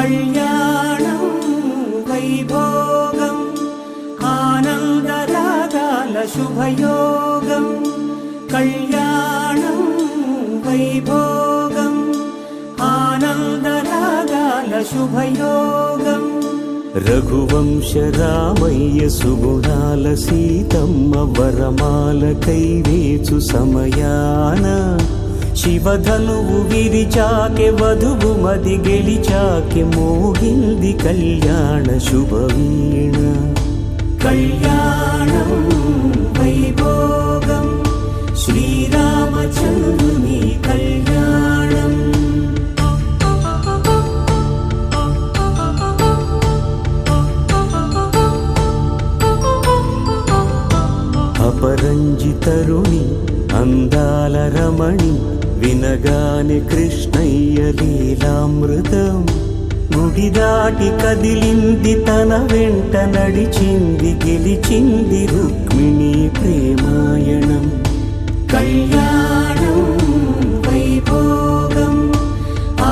కళ్యాణం వైభోగం ఆనందరాగాల శుభయోగం కళ్యాణం వైభోగం ఆనందరాగాల శుభయోగం రఘువంశ రామయ్య సుగుణాల సీతమ్మ వరమాల కైవేచు సమయాన శివధనువు విరిచాకె వధువు మది గెలిచాకె మోగింది కళ్యాణ శుభవీణ కళ్యాణం వైభోగం శ్రీరామచంద్రుని కళ్యాణం అపరంజి తరుణి అందాల రమణి వినగానే కృష్ణయ్య లీలామృతం గుడి దాటి కదిలింది తన వెంట నడిచింది గెలిచింది రుక్మిణి ప్రేమాయణం కళ్యాణం వైభోగం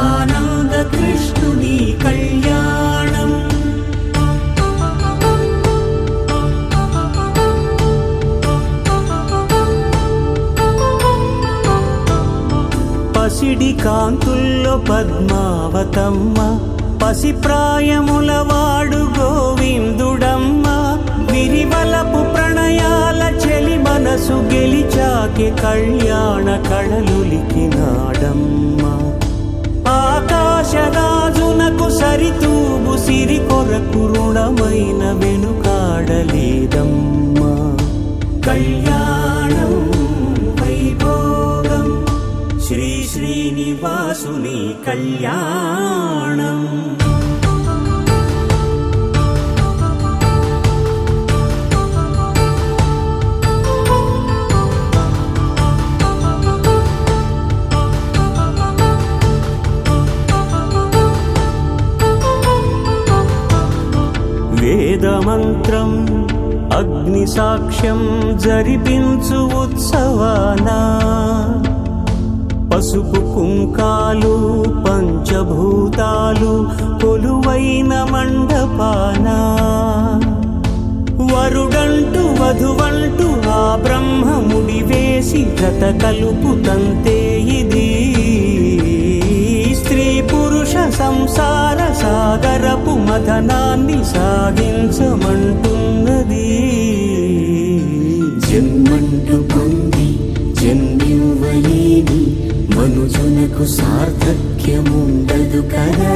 ఆనంద కృష్ణుని కళ్యాణం పసిడి కాంతుల్లో పద్మావతమ్మ పసిప్రాయముల వాడు గోవిందుడమ్మ విరివలపు ప్రణయాల చెలి మనసు గెలిచాకె కళ్యాణ కళలులికినాడమ్మ ఆకాశరాజునకు సరితూబు సిరి కొరకు రుణమైన వెనుకాడలేదమ్మ కళ్యాణం వైభోగం శ్రీ శ్రీనివాసుని కళ్యాణం వేదమంత్రం అగ్ని సాక్ష్యం జరిపించు ఉత్సవానా పసుపు కుంకాలు పంచభూతాలు కొలువైన మండపాన వరుడంటూ వధువంటూ ఆ బ్రహ్మముడి వేసి జత కలుపుతంతే ఇది స్త్రీ పురుష సంసార సాగరపు మథనాన్ని సాగించమంటున్నది జన్మంటూ పొంది జన్మివ్వలేని మనుజునకు సార్థక్యముండదు కదా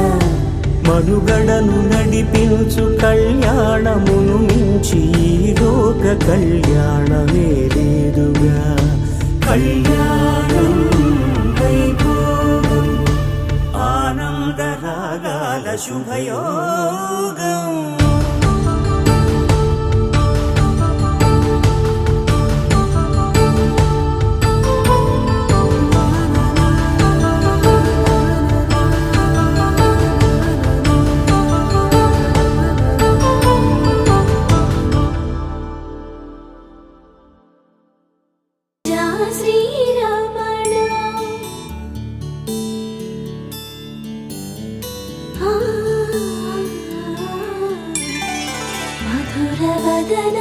మనుగడను నడిపించు కళ్యాణమును మించి ఈ లోక కళ్యాణమే లేదుగా కళ్యాణం వైభోగం ఆనందరాగాల శుభయోగం మధురవదన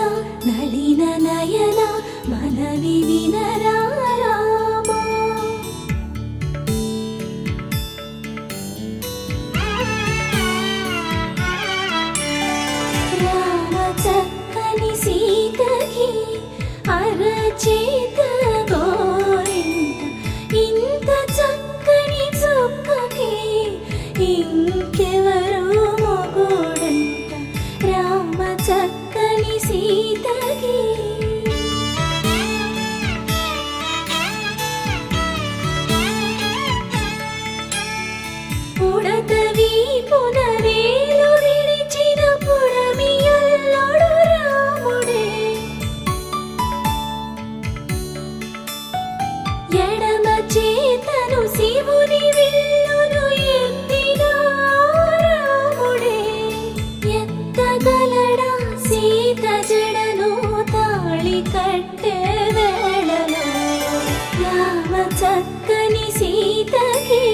నళిన నయన మనవి వినరా రామా రామ చక్కని సీతకి అరచేత గోరింట ఇంత చక్కని చుక్కకి ఇంకెవరు మొగుడంట రామ చక్కని సీతకి పుడతవి పునవేలు విడిచిన పుడమియల్లుడు రాముడే ఎడమ చేతను శివుని విల్లును ఎత్తిన రాముడే ఎత్తగలడా సీత జడను తాళి కట్టే వేళలో రామ చక్కని సీతకి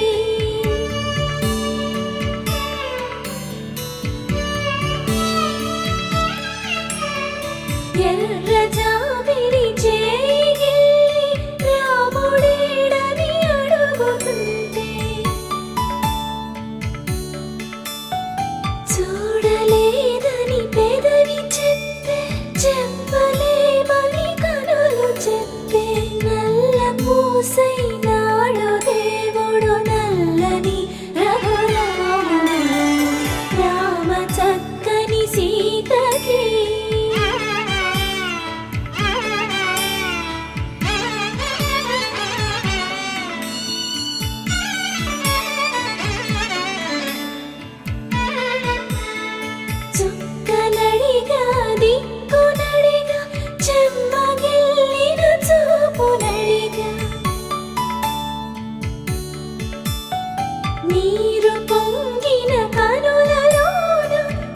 నీరు పొంగిన కనులలోన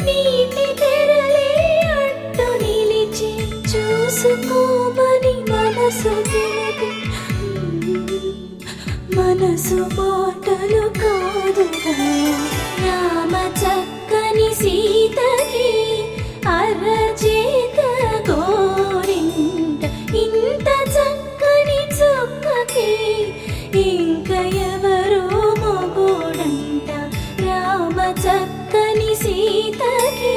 నీటి తెరలే అడ్డు నిలిచి చూసుకోమని మనసు తెలిపి మనసు మాటలు కాదుగా రామ చక్కని సీతకి అరచేత గోరింట ఇంత చక్కని చుక్కకి ఇంక ఎవరో మొగోడంట రామ చక్కని సీతకి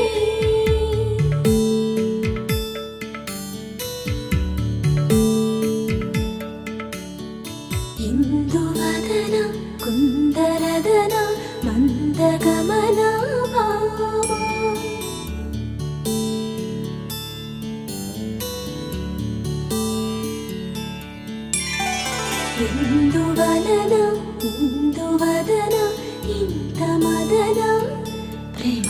ఇందువదన కుందరదన మందగమన భామా ఇందువలన ఇందువదన ఇంత మదన ప్రేమ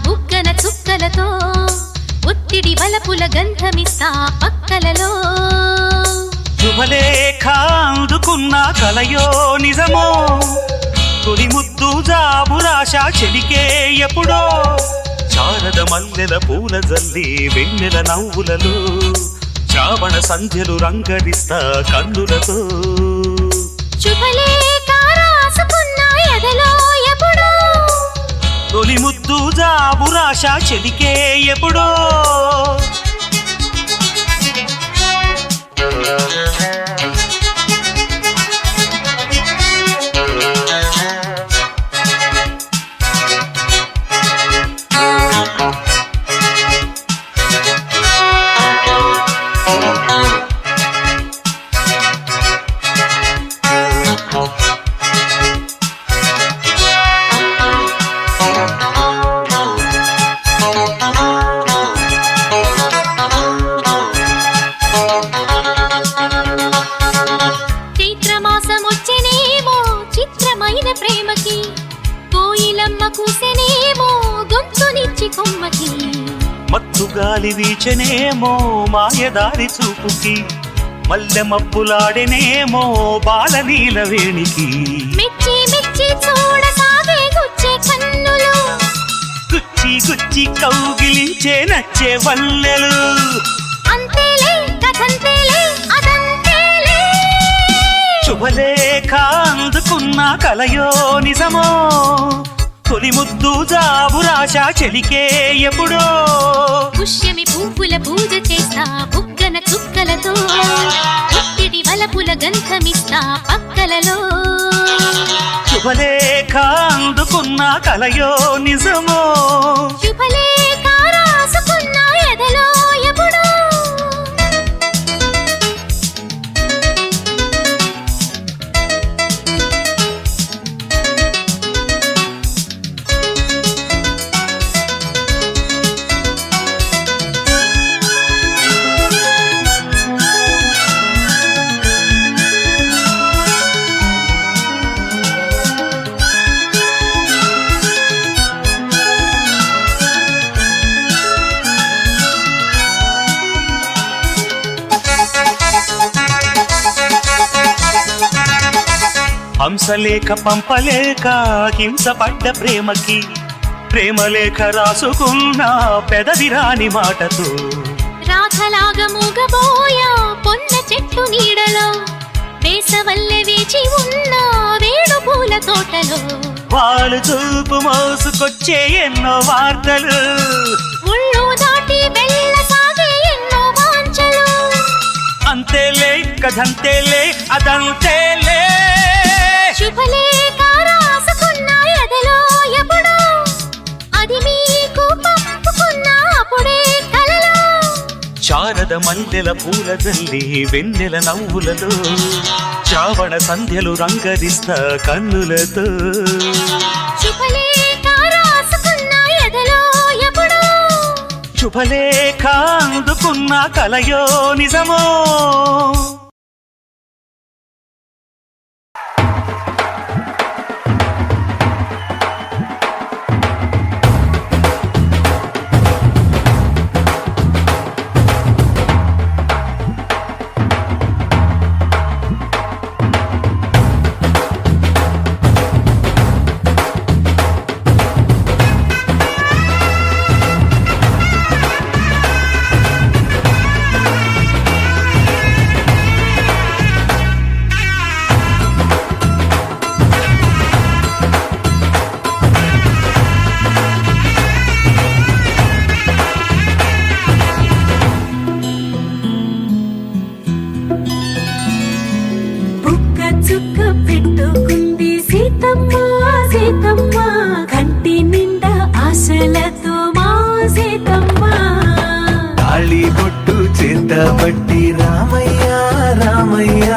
బుగ్గన చుక్కలతో ఒత్తిడి వలపుల గంధమిస్తా పక్కలలో శుభలేఖ అందుకున్న కలయో నిజమో తొలి ముద్దు జాబురాశ చెలికే ఎప్పుడో శారద మల్లెల పూల జల్లి వెన్నెల నవ్వులలో శ్రావణ సంధ్యలు రంగరిస్తా కన్నులతో శుభలేఖ రాసుకున్న ఎదలో ఎప్పుడో తొలి ముద్దు జాబురాశ చెలికే ఎప్పుడో ప్రేమకి కోయిలమ్మ కూసెనేమో గొంతునిచ్చి కొమ్మకి మత్తు గాలి వీచెనేమో మాయదారి చూపుకి మల్లె మబ్బులాడెనేమో బాలనీల వేణికి మెచ్చి మెచ్చి చూడసాగే గుచ్చే కన్నులు గుచ్చి గుచ్చి కౌగిలించే నచ్చే వల్లెలు అంతేలే కథంతేలే అదంతేలే శుభలేఖ అందుకున్న కలయో నిజమో తొలి ముద్దు జాబురాశ చెలికే ఎప్పుడో పుష్యమి పువ్వుల పూజ చేస్తా బుగ్గన చుక్కలతో ఒత్తిడి వలపుల గంధమిస్తా పక్కలలో శుభలేఖ అందుకున్న కలయో నిజమో శుభలేఖ రాసుకున్న ఎదలో ఎప్పుడో హంసలేఖ పంపలేక హింసపడ్డ ప్రేమకి ప్రేమలేఖ రాసుకున్న పెదవిరాని మాటతో రాధలాగా మూగబోయా చెట్టు నీడలో వేసవల్లె వేచి ఉన్న వేణు పూల తోటలో వాళ్ళు చూపు మోసుకొచ్చే ఎన్నో వార్తలు ఒళ్ళు దాటి వెళ్ళసాగే ఎన్నో వాంఛలు అంతేలే కథంతేలే అదంతేలే శుభలేఖ రాసుకున్న ఎదలో ఎప్పుడో అది మీకు పంపుకున్న అప్పుడే కలలో శారద మల్లెల పూల జల్లి వెన్నెల నవ్వులలో శ్రావణ సంధ్యలు రంగరిస్తా కన్నులతో శుభలేఖ రాసుకున్న ఎదలో ఎప్పుడో శుభలేఖ అందుకున్న కలయో నిజమో చుక్క పెట్టుకుంది సీతమ్మ సీతమ్మ కంటి నిండా ఆశలతో మా సీతమ్మ తాళి బొట్టు చేత పట్టి రామయ్య రామయ్య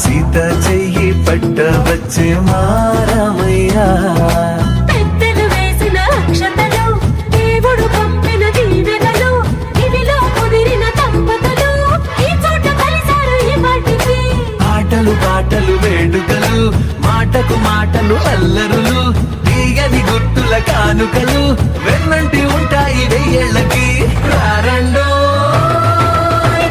సీత చెయ్యి పట్ట వచ్చే మా రామయ్య పెద్దలు వేసిన అక్షతలు దేవుడు పంపిన దీవెనలు ఇవిలో కుదిరిన దంపతులు ఈ చోట కలిశారు ఈ వాటికి ఆటలు పాటలు వేడుకలు మాటకు మాటలు అల్లరులు తీయని గుర్తుల కానుకలు వెన్నంటి ఉంటాయి వెయ్యేళ్ళకి రారండో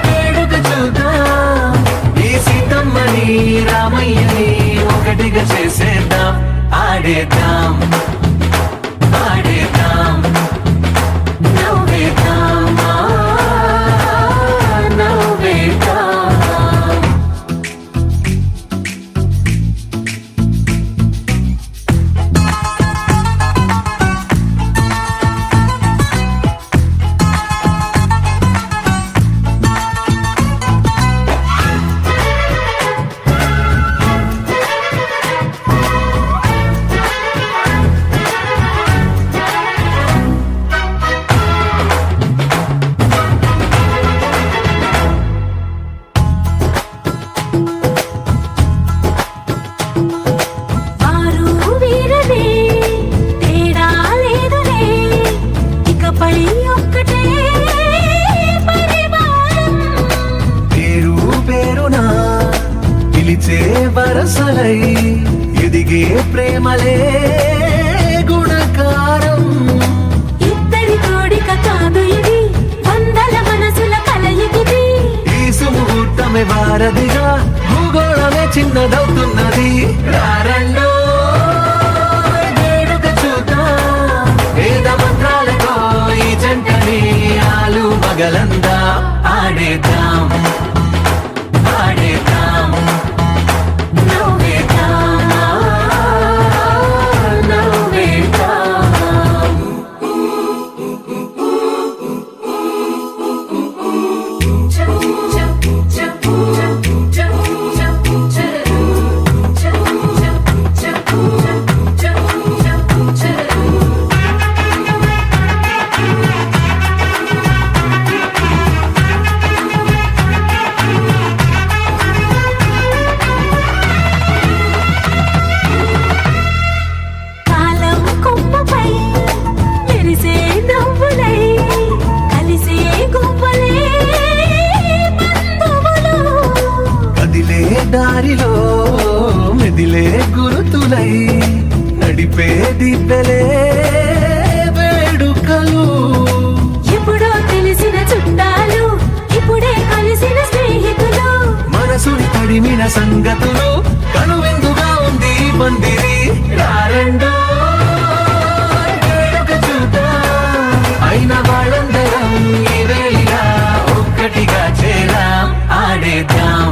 వేడుక చూద్దాం ఈ సీతమ్మని రామయ్యని ఒకటిగా చేసేద్దాం ఆడేద్దాం ఆడేద్దాం నవ్వేద్దాం నవ్వేద్దాం వారు వీరనే తేడా లేదులే ఇకపై ఒక్కటే పరివారం పేరు పేరునా పిలిచే వరసలై ఎదిగే ప్రేమలే గుణకారం ఇద్దరి కోడిక కాదు ఇది వందల మనసుల కలయికిది ఈ సుముహూర్తమే వారధిగా భూగోళమే చిన్నదవుతున్నది రారండో వేడుక చూద్దాం వేద మంత్రాలతో ఈ జంటని ఆలు మగలందా ఆడేద్దాం ఆడేద్దాం నవ్వేద్దాం నవ్వేద్దాం కాలం కొమ్మపై మెరిసే నవ్వులై కలిసే గువ్వలే బంధువులు కదిలే దారిలో మెదిలే గురుతులై నడిపే దిబ్బెలే వేడుకలు ఎప్పుడో తెలిసిన చుట్టాలు ఇప్పుడే కలిసిన స్నేహితులు మనసుని తడిమిన సంగతులు కనువిందుగా ఉంది ఈ పందిరి రారండో వేడుక చూద్దాం అయిన వాళ్ళందరం ఈ వేళ ఒక్కటిగా చేరాం ఆడేద్దాం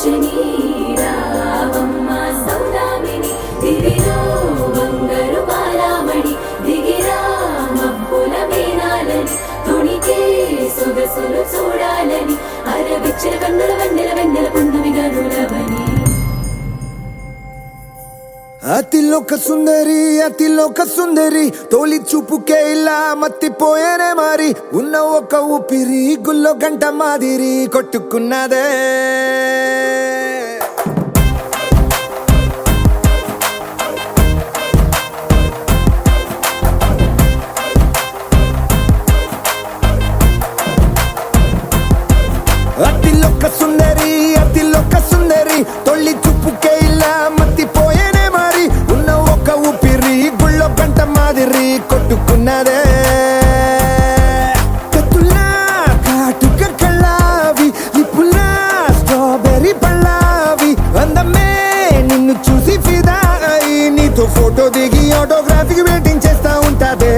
సుభాషిణి రావమ్మ సౌదామిని దివిలో బంగారు బాలామణి దిగిరా మబ్బుల వీణాలని తుణికే సొగసులు చూడాలని అరవిచ్చల కన్నుల వెన్నెల వెన్నెల పున్నమిగా నులవని అతిలోక సుందరి తోలి చూపుకే ఇలా మత్తిపోయేనే మారి ఉన్న ఒక ఊపిరి గుల్లో గంట మాదిరి కొట్టుకున్నదే అతిలోక సుందరి తొలి చూపుకే ఇలా మత్తిపోయేనే మారి ఉన్న ఒక ఊపిరి గుళ్ళో గంట మాదిరి కొట్టుకున్నదే కత్తులా కాటుక కళ్ళావి లిప్పులా స్ట్రాబెర్రీ పళ్ళావి అందమే నిన్ను చూసి ఫిదా అయి నీతో ఫోటో దిగి ఆటోగ్రాఫీకి వెయిటింగ్ చేస్తా ఉంటాదే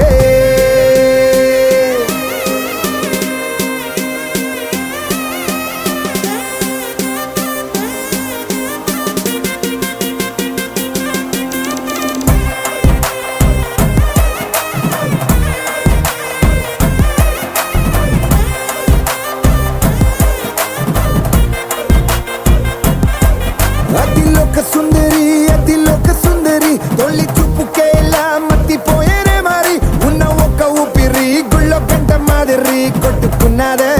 అతిలోక సుందరి తొలి చూపుకే ఇలా మత్తిపోయేనే మారి ఉన్న ఒక ఊపిరి గుళ్ళో గంట మాదిరి కొట్టుకున్నదే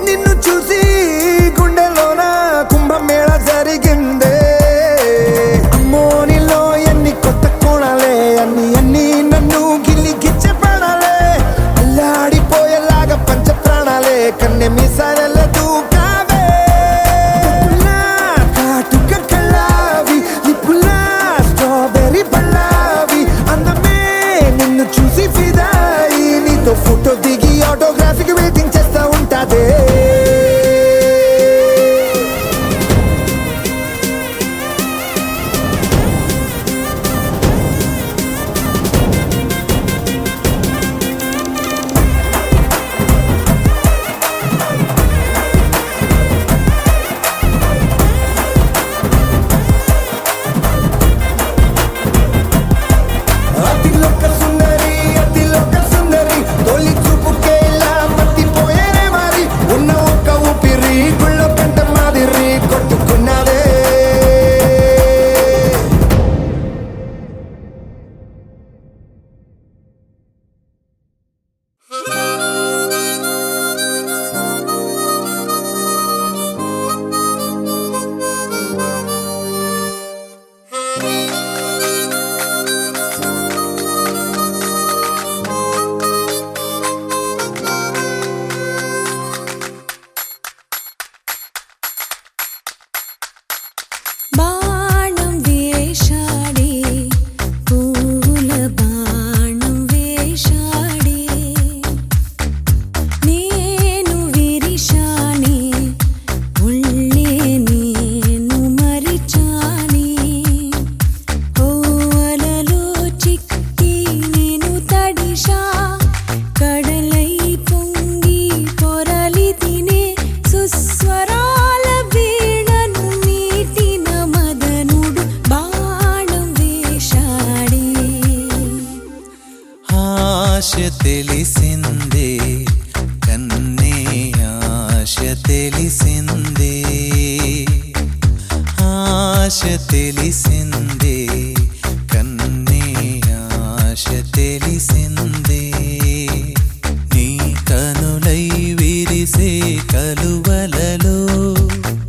నిన్ను చూసి గుండెలోన కుంభమేళ జరిగిందే అమ్మో నీలో ఎన్ని కొత్త కోణాలే అన్ని నన్ను గిల్లిగిచ్చే ప్రాణాలే అల్లాడిపోయేలాగా పంచ ప్రాణాలే కన్నె మీసాల దూకావే కాటుక కళ్ళావి లిప్పులా స్ట్రాబెర్రీ పళ్ళావి అందమే నిన్ను చూసి ఫిదాయి నీతో ఫోటో దిగి ఆటోగ్రాఫీకి వెయిటింగ్ చేస్తా ఉంటాదే అతిలోక సుందరి తొలి చూపుకే ఇలా మత్తిపోయేనే మారి ఉన్న ఒక ఊపిరి గుళ్ళో గంట మాదిరి కొట్టుకున్నదే బాణం వేషాడే పూల బాణం వేషాడే నేను విరిశానే ఒళ్ళే నేను మరిచానే ఓవలలో చిక్కి నేను తడిషా కడలై పొంగి పొరలి తినే సుస్వరాల వీణను మీటిన మదనుడు బాణం వేషాడే ఆశ తెలిసిందే తెలిసిందే ఆశ తెలిసిందే కన్నే ఆశ తెలిసిందే నీ కనులై విరిసే కలువలలో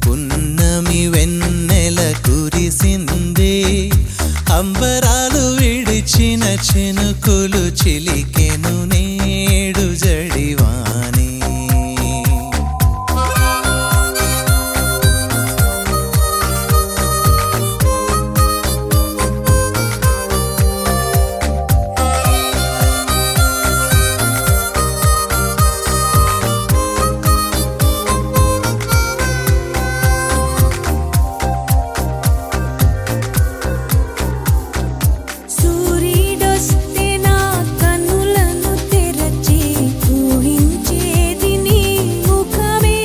పున్నమి వెన్నెల కురిసిందే అంబరాలు విడిచిన చినుకులు చిలికెను నేడు జడివానే సూర్యుడొస్తే నా కన్నులను తెరచి ఊహించేది నీ ముఖమే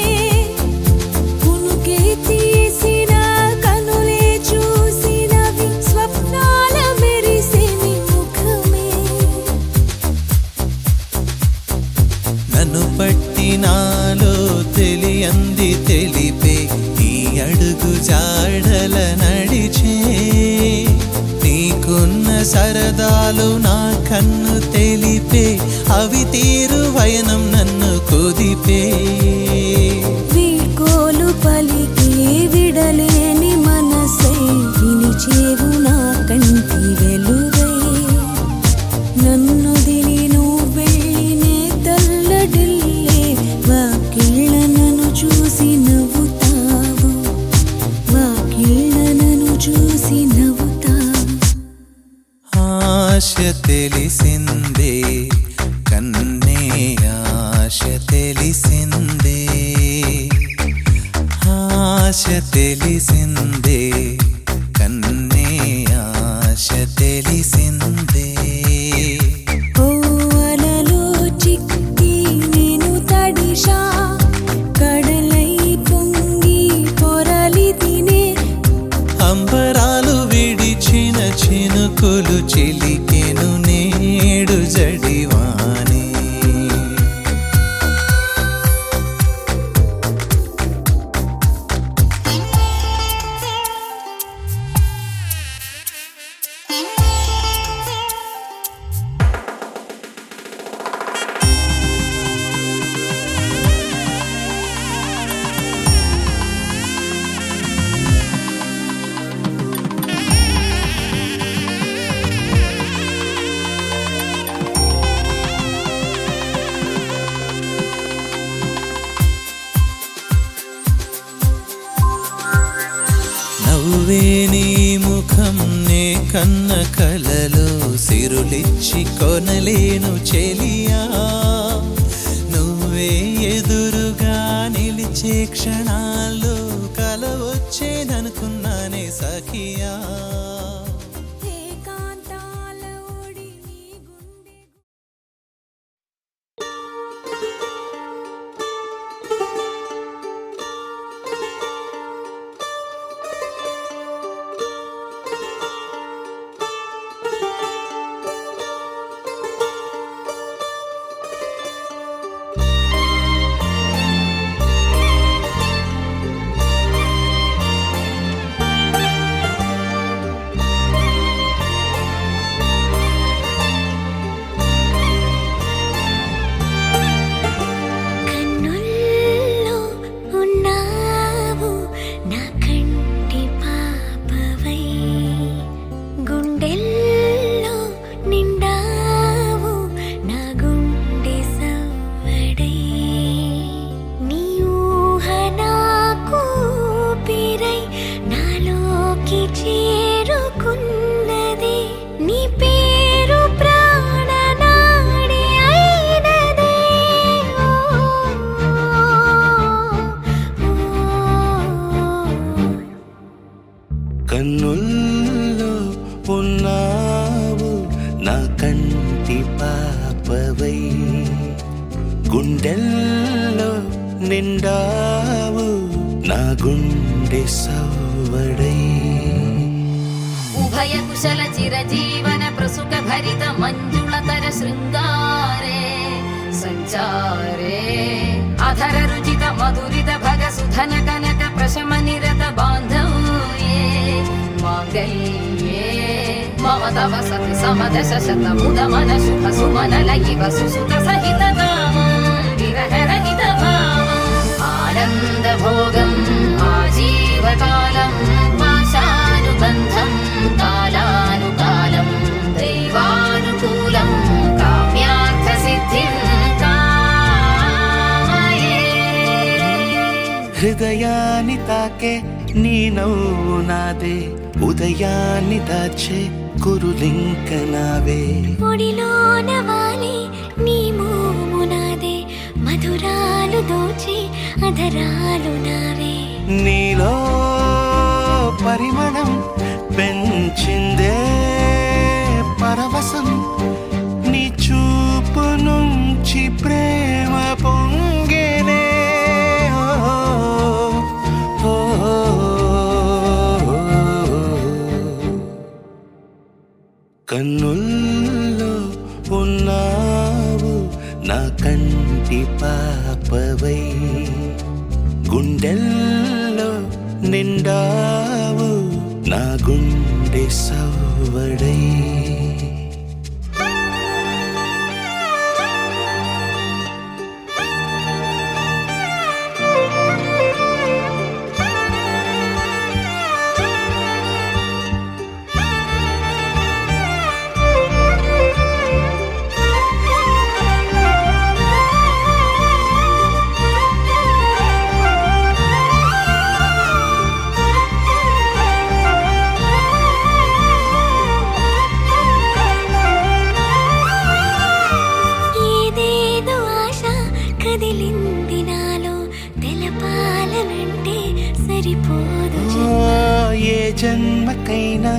కునుకే తీసిన కనులే చూసినవి స్వప్నాల మెరిసే నీ ముఖమే నన్ను పట్టి నాలో తెలియంది తెలిపే నీ అడుగు జాడల నడిచే నీకున్న సరదాలు నా కన్ను తెలిపే అవి తీరు వయనం నన్ను కుదిపే వీడ్కోలు పలికే విడలేని మనసై వినిచేవు నా కంటి వెలుగై నన్ను దిలి నువ్వు వెళ్ళినే తల్లడిల్లే వాకిళ్ళ నన్ను చూసి నవ్వుతావు వాకిళ్ళ నన్ను చూసి నవ్వుతావు ఆశ తెలిసిందే కన్నే ఆశ తెలిసిందే ఆశ తెలిసిందే కన్నే ఆశ తెలిసిందే ఓ అలలో చిక్కి నేను తడిషా కడలై పొంగి పొరలి తినే అంబరాలు విడిచిన చినుకులు చిలికెను నేడు జడివానే నవ్వే నీ ముఖం నే కన్న కలలో సిరులిచ్చి కొనలేను చెలియా నువ్వే ఎదురుగా నిలిచే క్షణాల్లో కల వచ్చేదనుకున్నానే సఖియా ఏకాంతాల ఓడి నీ గుండె కన్నుల్లో ఉన్నావు నా కంటి పాపవై గుండెల్లో నిండావు నా గుండె సవ్వడై నీ ఊహ నాకు ఊపిరై నాలోకి చేరుకున్నది నీ పేరు ప్రాణనాడి అయినదే కన్నుల్లో ఉన్నావు నా కంటి పాపవై గుండెల్లో నిండావు నా గుండె సవ్వడై ఉభయ కుశల చిరజీవన ప్రసుక భరిత మంజుళతర శృంగారే సంచారే అధర రుచిత మధురిత భగ సుధన కనక ప్రశమ నిరత బాంధవ్యే మాంగళ్యే మమ తవ సతి సమదశ శత ముద మన శుభ సుమన లయివ సుసుత సహిత విరహ రహిత భావం ఆనంద భోగం ఆజీవకాలం పాశానుబంధం కాలానుకాలం దైవానుకూలం కామ్యార్థ సిద్ధిం కామయే. హృదయాన్ని తాకే నీ నవ్వు నాదే, ఉదయాన్ని దాచే కురులింక నావే. ఒడిలోన వాలి నీ మోము నాదే, మధురాలు దోచి అధరాలు నావే. నీలో పరిమళం పెంచిందే పరవశం, నీ చూపు నుంచి ప్రేమ పొంగేనే. ఓ, ఓ, ఓ. కన్నుల్లో ఉన్నావు నా కంటి పాపవై, గుండెల్లో నిండావు నా గుండె సవ్వడై. ఏదేదో ఆశ కదిలింది నాలో, తెలపాలనంటే సరిపోదు ఏ జన్మకైనా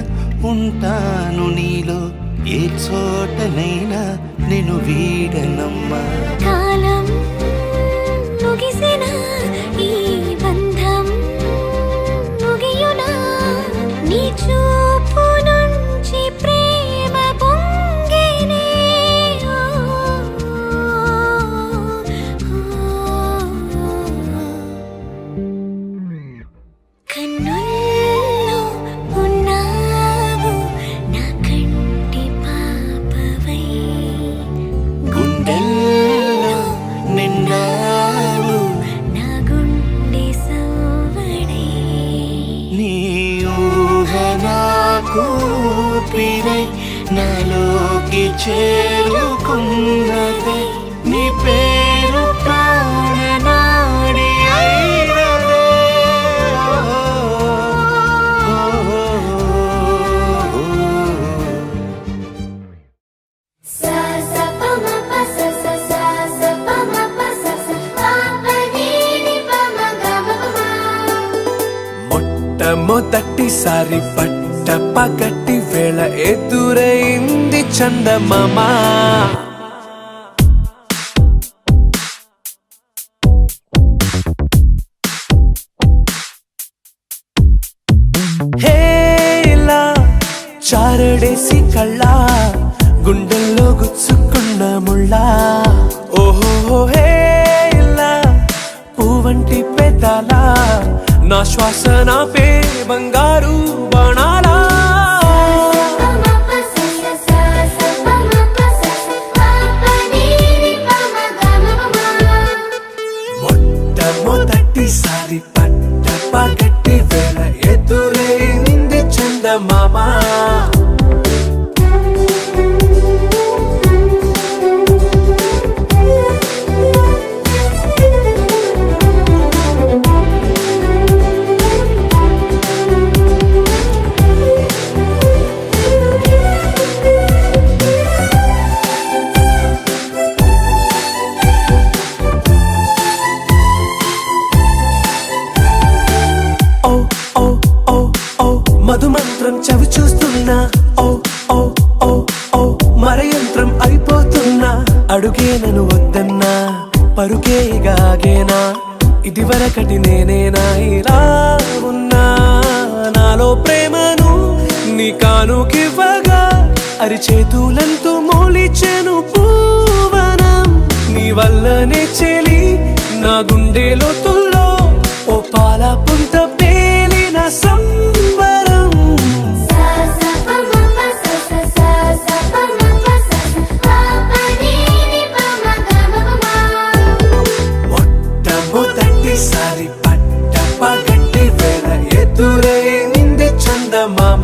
ఉంటాను నీలో, ఏ చోటనైనా నేను వీడనమ్మా. కాలం ముగిసిన ఈ బంధం ముగియునా, నీ చూపు నుంచి ప్రేమ పొంగేనే. కన్నుల్లో ఉన్నావు నా కంటి పాపవై, గుండెల్లో నిండావు నా గుండె సవ్వడై. నీ ఊహ నాకు పిరై నాలోకి చేరుకున్నదే, నీ పేరు ప్రాణనాడి అయినదే. ఓ, ఓ, ఓ, ఓ. సా సా ప మ ప స స సా సా ప మ ప స స ప ప ని ని ప మ గ మ ప మ. మొట్టమొదటిసారి పట్ట పగటి వేళ ఎదురైంది చందమామ. హేలా చారడేసి కళ్ళ గుండెల్లో గుచ్చుకున్న ముళ్ళ. ఓహో హేలా పువ్వంటి పెదాల నా శ్వాస నాపే బంగారు బాణాలా. ప మ ప స స సా సా ప మ ప స స ప ప ని ని ప మ గ మ ప మ. మొట్టమొదటిసారి పట్ట పగటి వేళ ఎదురైంది చందమామ. ఓ ఓ ఓ ఓ మధుమంత్రం చవి చూస్తున్నా. ఓ ఓ ఓ ఓ మరయంత్రం అయిపోతున్నా. అడుగే నన్ను వద్దన్నా, పరుకేగాగేనా, ఇది వరకటి నేనేనా ఇలా ఉన్నా. నాలో ప్రేమను నీ కానుకివ్వగా అరిచేతులంతో మోలిచెను పూవనం. నీ వల్లనే చెలి నా గుండె లోతుల్లో ఓ పాల పుంత పేలిన సంబరం సా సా ప మ ప స స సా సా ప మ ప స స ప ప ని ని ప మ గ మ ప మ మొట్టమొదటిసారి పట్ట పగటి వేళ ఎదురైంది చందమామ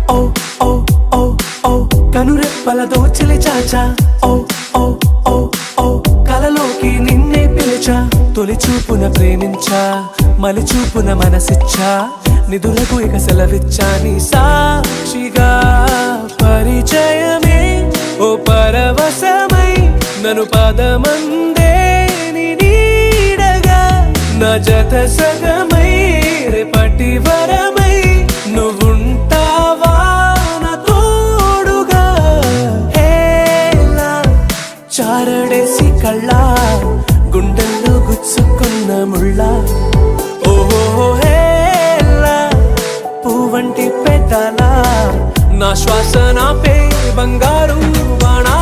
ఓ ఓ ఓ ఓ కనురెప్పల దోచలి చాచా ఓ ఓ ఓ ఓ కలలోకి నిన్నే పిలిచా తొలి చూపున ప్రేమించా మలి చూపున మనసిచ్చా నిదురకు ఇక సెలవిచ్చా నీ సాక్షిగా పరిచయమే ఓ పరవశమై నన్ను పదమందే నీ నీడగా నా జత సగమై రేపటి వరమై నువ్వుంటావా నా తోడుగా హేలా చారడేసి కళ్ళ గుండెల్లో గుచ్చుకున్న ముళ్ళ ఓహో హేలా పువ్వంటి పెదాల నా శ్వాస నాపే బంగారు బాణా